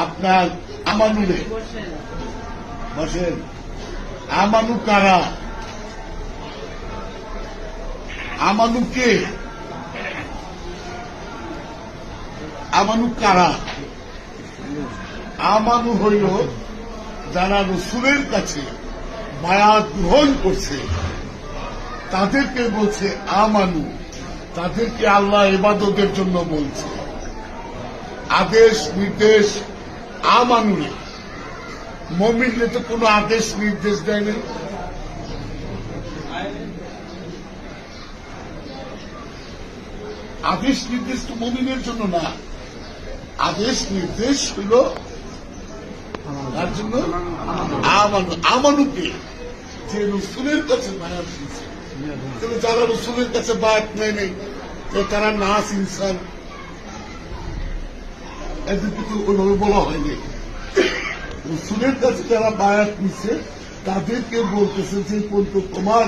আপনার আমানুরে বসেন। আমানু কারা? আমানু কে? আমানু কারা? আমানু হইল যারা রসুলের কাছে বায়াত গ্রহণ করছে তাদেরকে বলছে আমানু। তাদেরকে আল্লাহ ইবাদতের জন্য বলছে। আদেশ নির্দেশ আমানুরে। মুমিনকে তো কোনো আদেশ নির্দেশ দেয় না। আদেশ নির্দেশ তো মুমিনের জন্য না। আদেশ নির্দেশ হইল তার জন্য আমানু। আমানুকে যে রসুলের কাছে বায়াত দিয়েছে, যারা রসুলের কাছে বায়াত নেয় নেই তারা নাস ইনসান, এদেরকে তো ওইভাবে বলা হয়নি। রসুলের কাছে যারা বায়াত নিচ্ছে তাদেরকে বলতেছে যে পর্যন্ত তোমার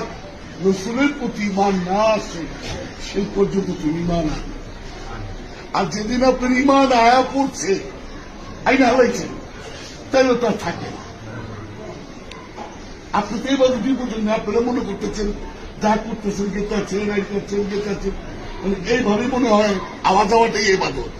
রসুলের প্রতি ইমান না আসে সেই পর্যন্ত তুমি ইমান আনো। আর যেদিন আপনার ইমান আয়া পড়ছে, আইনা হয়েছে, তাহলে তার থাকে না। আপনি তো এবার দুই পর্যন্ত আপনারা মনে করতেছেন যা করতেছেন গেতাছেন, এই করছেন গেতাছেন, এইভাবে মনে হয় আওয়াজ হওয়াটাই এবাদত।